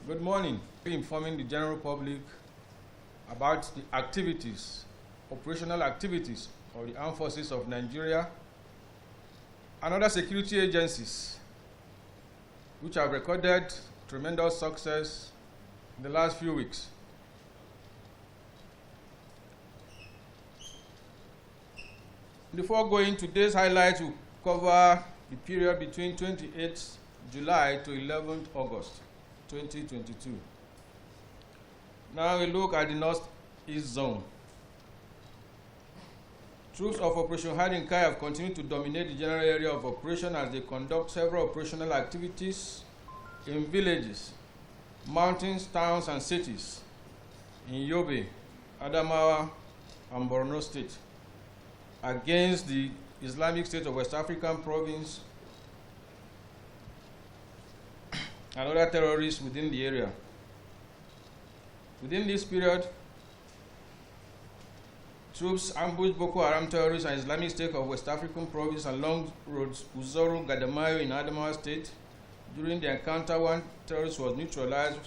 Good morning. Informing the general public about the activities, operational activities of the Armed Forces of Nigeria and other security agencies which have recorded tremendous success in the last few weeks. Before going, today's highlights will cover the period between 28th July to 11th August 2022. Now we look at the North-East Zone. Troops of Operation Hardin Kai have continued to dominate the general area of operation as they conduct several operational activities in villages, mountains, towns, and cities in Yobe, Adamawa, and Borno State against the Islamic State of West African Province and other terrorists within the area. Within this period, troops ambushed Boko Haram terrorists and Islamic State of West African Province along roads Uzoro, Gadamayo in Adamawa State. During the encounter, one terrorist was neutralized.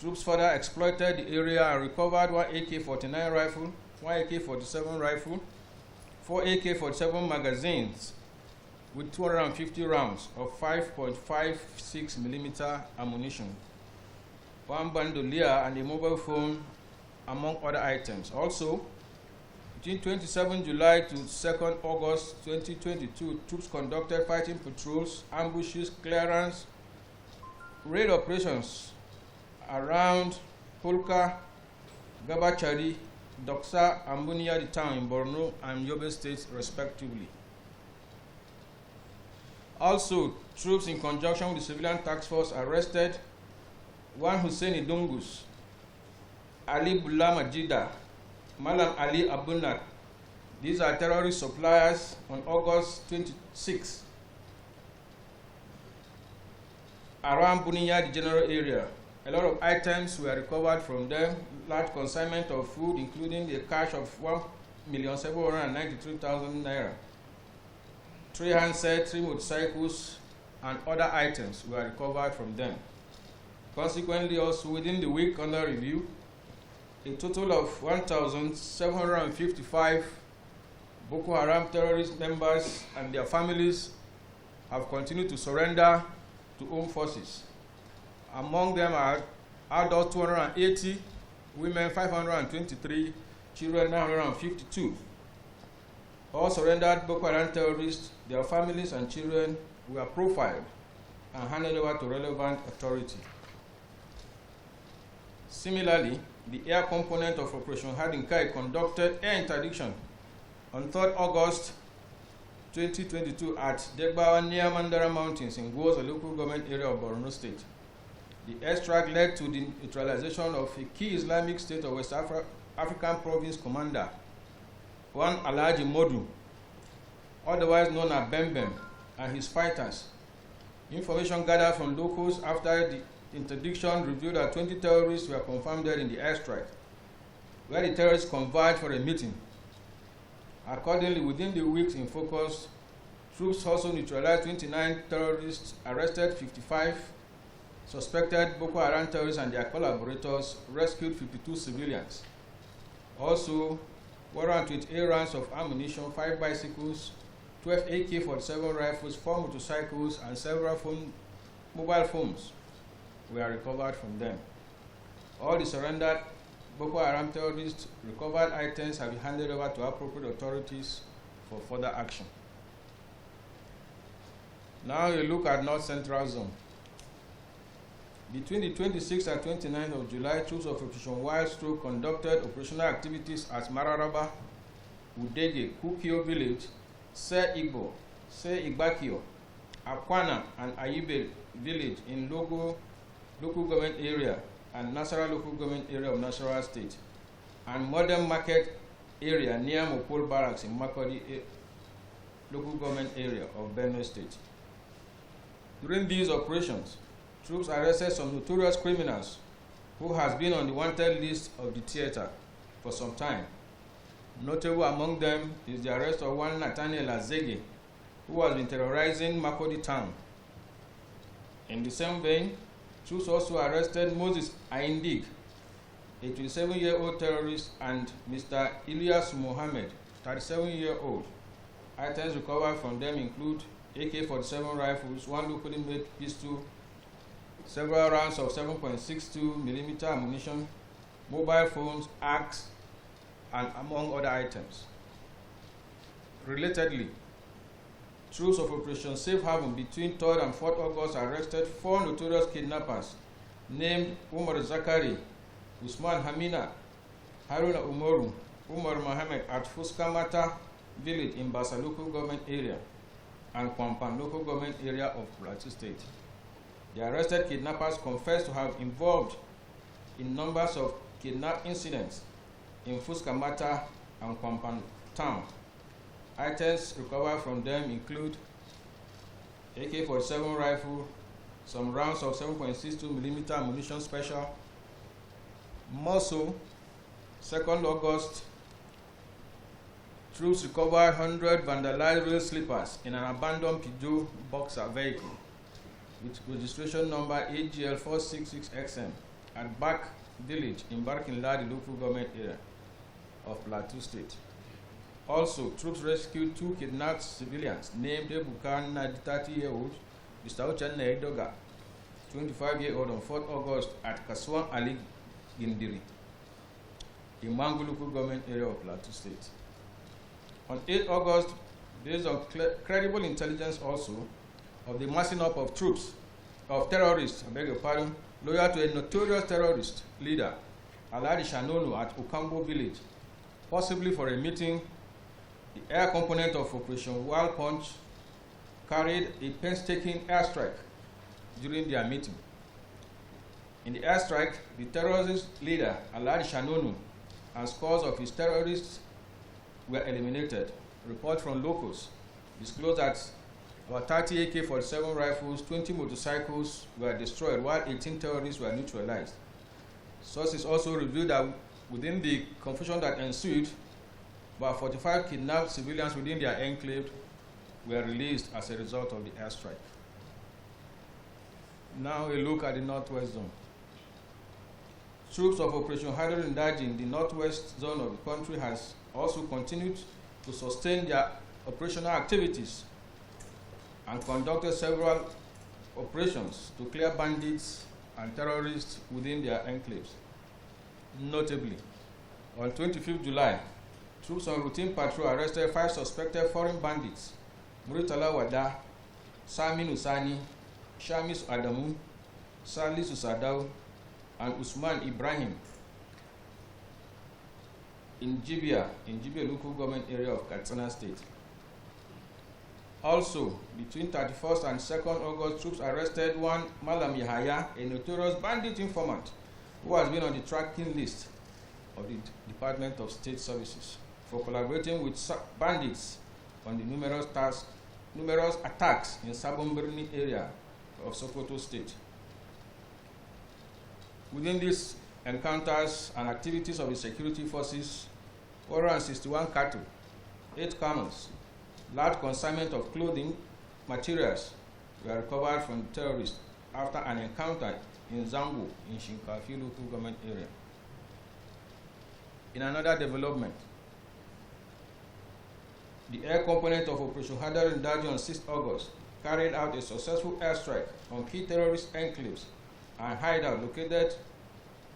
Troops further exploited the area and recovered one AK-49 rifle, one AK-47 rifle, 4 AK-47 magazines with 250 rounds of 5.56 millimeter ammunition, one bandolier and a mobile phone, among other items. Also, between 27 July to 2nd August 2022, troops conducted fighting patrols, ambushes, clearance, raid operations around Polka, Gabachari, Doksa, and Buniyadi town in Borno and Yobe states respectively. Also, troops in conjunction with the civilian task force arrested one Hussein Idungus, Ali Bulama Jida, Malam Ali Abunak. These are terrorist suppliers on August 26 around Buniyadi general area. A lot of items were recovered from them, large consignment of food, including a cash of 1,793,000 naira. 3 handsets, 3 motorcycles, and other items were recovered from them. Consequently, also within the week under review, a total of 1,755 Boko Haram terrorist members and their families have continued to surrender to armed forces. Among them are adults 280, women 523, children 952. All surrendered Boko Haram terrorists, their families and children were profiled and handed over to relevant authority. Similarly, the air component of Operation Hardin Kai conducted air interdiction on 3rd August 2022 at Degbawa near Mandara Mountains in Gwoza local government area of Borno State. The airstrike led to the neutralization of a key Islamic State of West African Province commander, one Alhaji Modu, otherwise known as Bembem, and his fighters. Information gathered from locals after the interdiction revealed that 20 terrorists were confirmed dead in the airstrike, where the terrorists converged for a meeting. Accordingly, within the weeks in focus, troops also neutralized 29 terrorists, arrested 55 suspected Boko Haram terrorists and their collaborators, rescued 52 civilians. Also, 128 rounds of ammunition, 5 bicycles, 12 AK-47 rifles, 4 motorcycles, and several mobile phones were recovered from them. All the surrendered Boko Haram terrorists' recovered items have been handed over to appropriate authorities for further action. Now you look at North Central Zone. Between the 26th and 29th of July, troops of Operation Wild Stroke conducted operational activities at Mararaba, Udege, Kukio village, Se Igbo, Se Igbakio, Akwana, and Ayibe village in local government area and Nasarawa local government area of Nasarawa State, and Modern Market area near Mopol Barracks in Makodi local government area of Benue State. During these operations, troops arrested some notorious criminals who has been on the wanted list of the theater for some time. Notable among them is the arrest of one Nathaniel Azege, who has been terrorizing Makodi town. In the same vein, Troops also arrested Moses Aindig, a 27-year-old terrorist, and Mr. Ilyas Mohammed, 37-year-old. Items recovered from them include AK-47 rifles, one locally made pistol, several rounds of 7.62mm ammunition, mobile phones, axes, and among other items. Relatedly, troops of Operation Safe Haven between 3rd and 4th August arrested 4 notorious kidnappers named Umar Zakari, Usman Hamina, Haruna Umaru, Umar Mohammed at Fuskamata village in Basa local government area and Kwampan local government area of Plateau State. The arrested kidnappers confessed to have involved in numbers of kidnap incidents in Fuskamata and Kwampan town. Items recovered from them include AK-47 rifle, some rounds of 7.62mm ammunition special. Also, 2nd August, troops recovered 100 vandalized rail sleepers in an abandoned Peugeot Boxer vehicle with registration number AGL466XM at Bak village in Barkinladi local government area of Plateau State. Also, troops rescued 2 kidnapped civilians named Ebuka Nadi, 30-year-old, Mr. Uchenna Edoga, 25-year-old, on 4th August at Kaswan Ali Gindiri in Mangu local government area of Plateau State. On 8th August, based on credible intelligence also of the massing up of terrorists, loyal to a notorious terrorist leader, Aladi Shanonu at Ukambo village, possibly for a meeting, the air component of Operation Wild Punch carried a painstaking airstrike during their meeting. In the airstrike, the terrorist leader, Aladi Shanonu, and scores of his terrorists were eliminated. Reports from locals disclosed that about 30 AK-47 rifles, 20 motorcycles were destroyed, while 18 terrorists were neutralized. Sources also revealed that within the confusion that ensued, about 45 kidnapped civilians within their enclave were released as a result of the airstrike. Now a look at the Northwest Zone. Troops of Operation Hydrogen Daji in the Northwest Zone of the country has also continued to sustain their operational activities and conducted several operations to clear bandits and terrorists within their enclaves. Notably, on 25th July, troops on routine patrol arrested 5 suspected foreign bandits: Muritala Wada, Sami Nusani, Shamis Adamu, Salisu Sadau, and Usman Ibrahim in Jibia local government area of Katsina State. Also, between 31st and 2nd August, troops arrested one Malam Yahaya, a notorious bandit informant who has been on the tracking list of the Department of State Services for collaborating with bandits on the numerous attacks in Sabombirni area of Sokoto State. Within these encounters and activities of the security forces, 461 cattle, 8 camels, large consignment of clothing materials were recovered from terrorists after an encounter in Zambo in Shinkafi local government area. In another development, the air component of Operation Hadar in Daji on 6th August carried out a successful airstrike on key terrorist enclaves and hideout located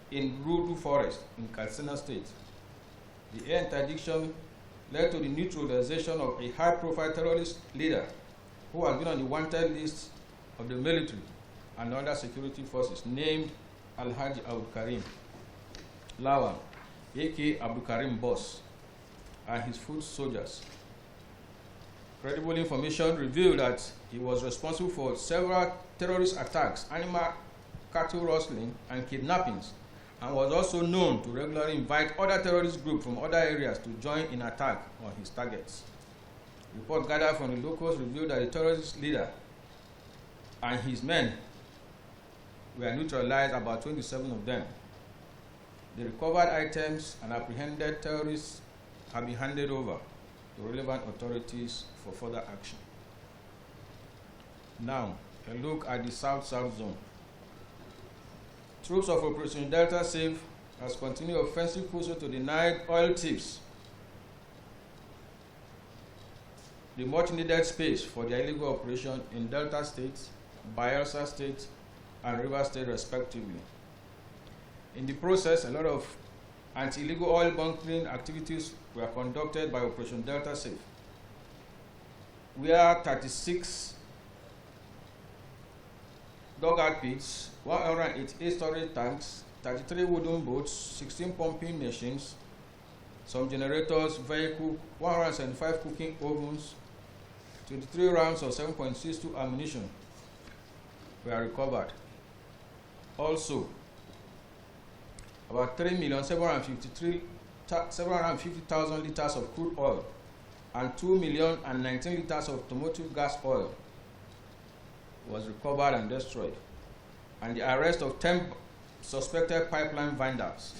in Rudu Forest in Katsina State. The air interdiction led to the neutralization of a high-profile terrorist leader who has been on the wanted list of the military and other security forces, named Alhaji Abdul Karim Lawan, aka Abdul Karim Boss, and his foot soldiers. Credible information revealed that he was responsible for several terrorist attacks, animal cattle rustling, and kidnappings, and was also known to regularly invite other terrorist groups from other areas to join in attack on his targets. Reports gathered from the locals revealed that the terrorist leader and his men were neutralized, about 27 of them. The recovered items and apprehended terrorists have been handed over to relevant authorities for further action. Now, a look at the South-South Zone. Troops of Operation Delta Safe has continued offensive push to deny oil thieves the much needed space for their illegal operation in Delta State, Bayelsa State, and Rivers State respectively. In the process, a lot of anti-illegal oil bunkering activities were conducted by Operation Delta Safe, where 36 dugout pits, 188 storage tanks, 33 wooden boats, 16 pumping machines, some generators, vehicle, 175 cooking ovens, 23 rounds of 7.62 ammunition were recovered. Also, about 3,750,000 liters of crude oil and 2,019 liters of automotive gas oil was recovered and destroyed, and the arrest of 10 suspected pipeline vendors.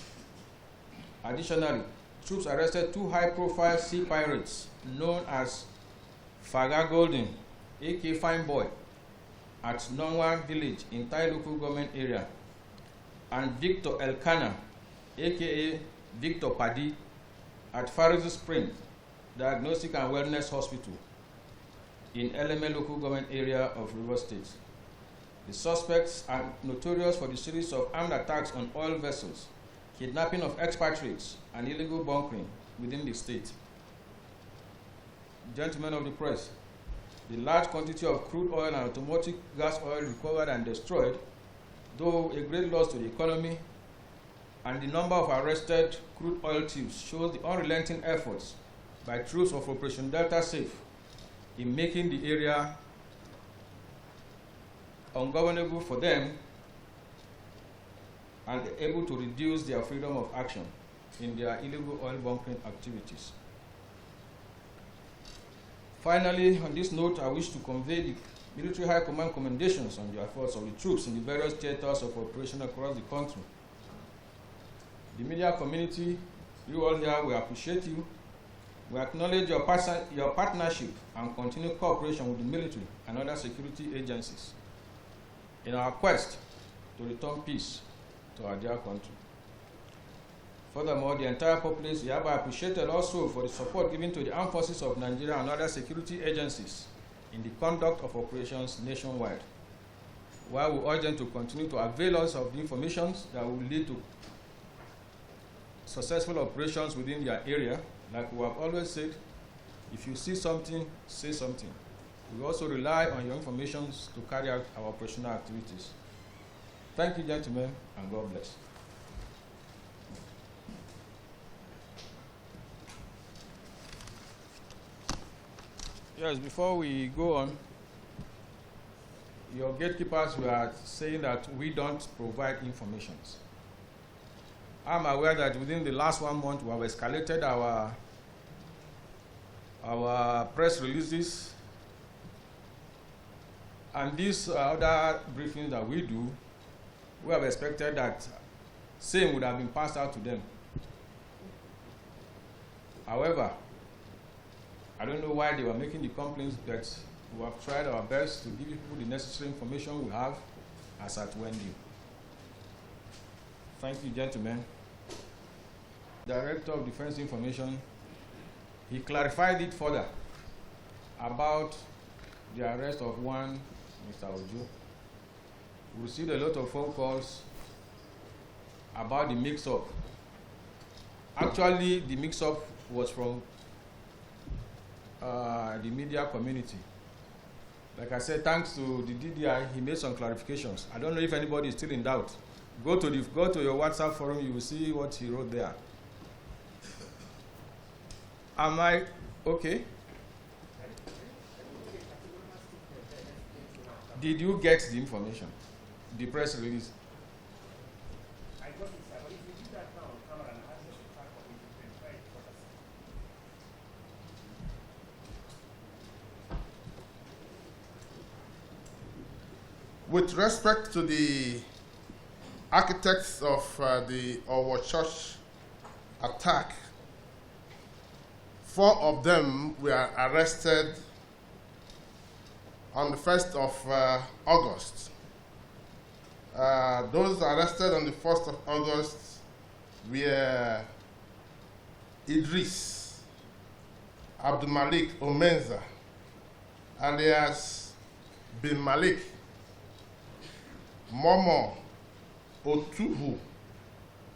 Additionally, troops arrested 2 high-profile sea pirates known as Faga Golden, aka Fine Boy, at Nongwa village in Tai local government area, and Victor Elkana, aka Victor Paddy, at Farizu Spring Diagnostic and Wellness Hospital in Eleme local government area of Rivers State. The suspects are notorious for the series of armed attacks on oil vessels, kidnapping of expatriates, and illegal bunkering within the state. Gentlemen of the press, the large quantity of crude oil and automotive gas oil recovered and destroyed, though a great loss to the economy, and the number of arrested crude oil thieves shows the unrelenting efforts by troops of Operation Delta Safe in making the area ungovernable for them and able to reduce their freedom of action in their illegal oil bunkering activities. Finally, on this note, I wish to convey the Military High Command commendations on the efforts of the troops in the various theaters of operation across the country. The media community, you all here, we appreciate you. We acknowledge your partnership and continued cooperation with the military and other security agencies in our quest to return peace to our dear country. Furthermore, the entire populace is hereby appreciated also for the support given to the armed forces of Nigeria and other security agencies in the conduct of operations nationwide, while we urge them to continue to avail us of the information that will lead to successful operations within their area. Like we have always said, if you see something, say something. We also rely on your information to carry out our operational activities. Thank you, gentlemen, and God bless. Yes, before we go on, your gatekeepers were saying that we don't provide information. I'm aware that within the last 1 month, we have escalated our press releases and these other briefings that we do. We have expected that same would have been passed out to them. However, I don't know why they were making the complaints, but we have tried our best to give people the necessary information we have as at when due. Thank you, gentlemen. Director of Defense Information, he clarified it further about the arrest of one Mr. Ojo. We received a lot of phone calls about the mix-up. Actually, the mix-up was from the media community. Like I said, thanks to the DDI, he made some clarifications. I don't know if anybody is still in doubt. Go to your WhatsApp forum, you will see what he wrote there. Am I okay? Did you get the information? The press release? I got it, sir, but if you do that now on camera and ask us to track of it, you can try it for us. With respect to the architects of the Owo Church attack, 4 of them were arrested on the 1st of August. Those arrested on the 1st of August were Idris Abdulmalik Omenza, alias Bin Malik, Momo Otubu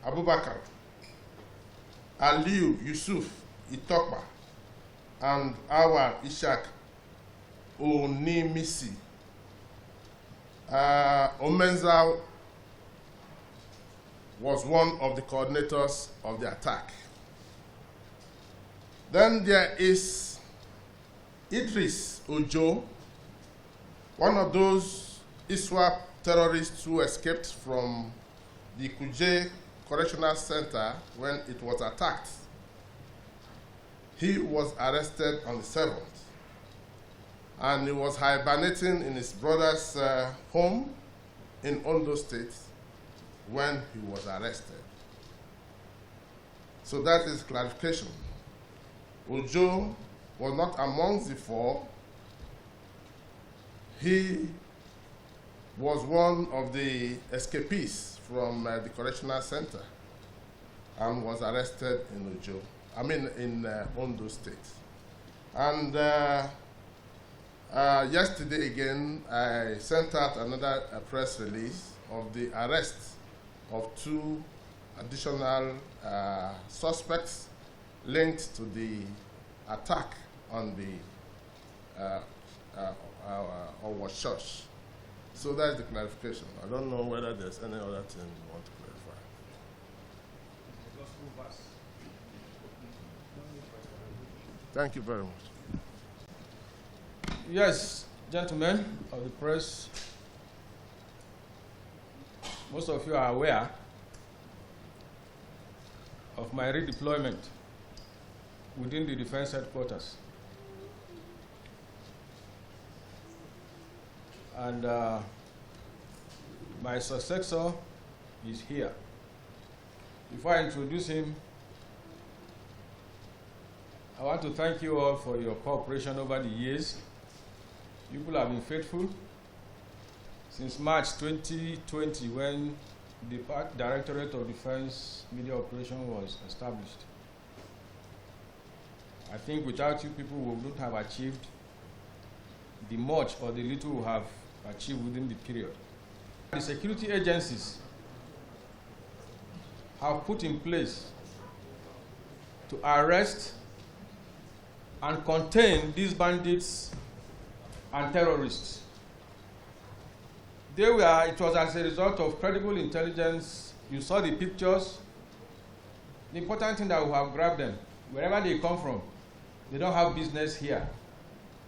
Abubakar, Aliu Yusuf Itokba, and Awar Ishak Onimisi. Omenza was one of the coordinators of the attack. Then there is Idris Ojo, one of those ISWAP terrorists who escaped from the Kuje Correctional Center when it was attacked. He was arrested on the 7th, and he was hibernating in his brother's home in Ondo State when he was arrested. So that is clarification. Ojo was not amongst the 4. He was one of the escapees from the correctional center and was arrested in Ondo State. And yesterday again, I sent out another press release of the arrest of 2 additional suspects linked to the attack on the our church. So that's the clarification. I don't know whether there's any other thing you want to clarify. Thank you very much. Yes, gentlemen of the press, most of you are aware of my redeployment within the defense headquarters. And my successor is here. Before I introduce him, I want to thank you all for your cooperation over the years. People have been faithful since March 2020 when the Directorate of Defense Media Operation was established. I think without you people, we wouldn't have achieved the much or the little we have achieved within the period. The security agencies have put in place to arrest and contain these bandits and terrorists. It was as a result of credible intelligence. You saw the pictures. The important thing that we have grabbed them, wherever they come from, they don't have business here.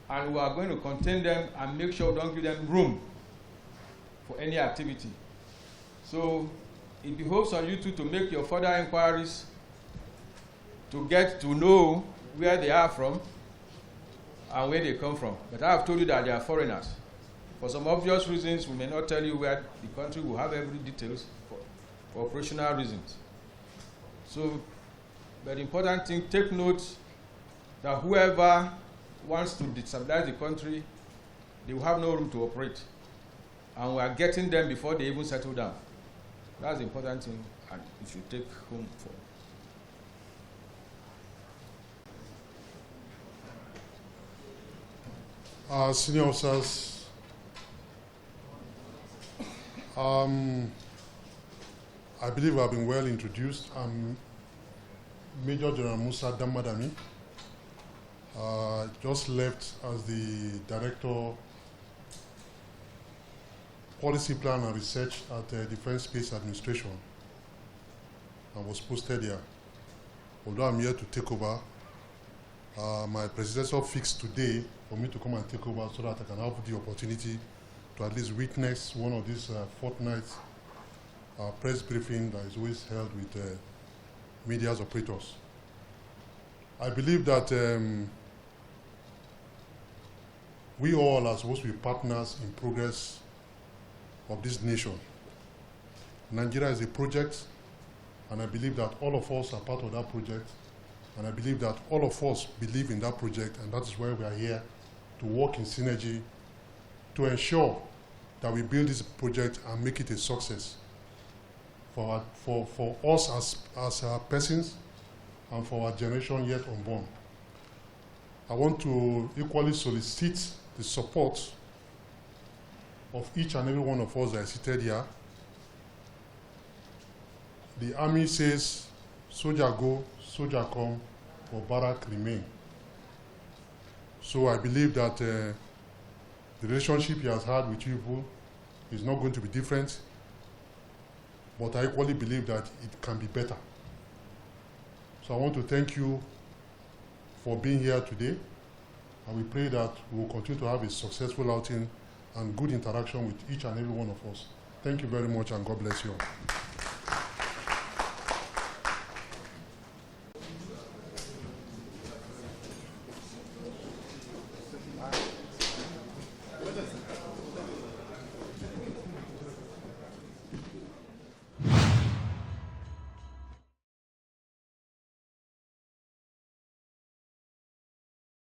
And we are going to contain them and make sure we don't give them room for any activity. So it behoves on you two to make your further inquiries to get to know where they are from and where they come from. But I have told you that they are foreigners. For some obvious reasons, we may not tell you where the country will have every details for operational reasons. So, but the important thing, take note that whoever wants to destabilize the country, they will have no room to operate. And we are getting them before they even settle down. That's the important thing, and you should take home for. Senior officers, I believe I've been well introduced. I'm Major General Musa Damadami. Just left as the Director Policy Plan and Research at the Defense Space Administration and was posted here. Although I'm here to take over, my predecessor fixed today for me to come and take over so that I can have the opportunity to at least witness one of these fortnight press briefing that is always held with media operators. I believe that we all are supposed to be partners in progress of this nation. Nigeria is a project, and I believe that all of us are part of that project, and I believe that all of us believe in that project, and that is why we are here to work in synergy to ensure that we build this project and make it a success for us as persons and for our generation yet unborn. I want to equally solicit the support of each and every one of us that is seated here. The army says, soldier go, soldier come, but barrack remain. So I believe that the relationship he has had with you people is not going to be different, but I equally believe that it can be better. So I want to thank you for being here today, and we pray that we will continue to have a successful outing and good interaction with each and every one of us. Thank you very much, and God bless you all.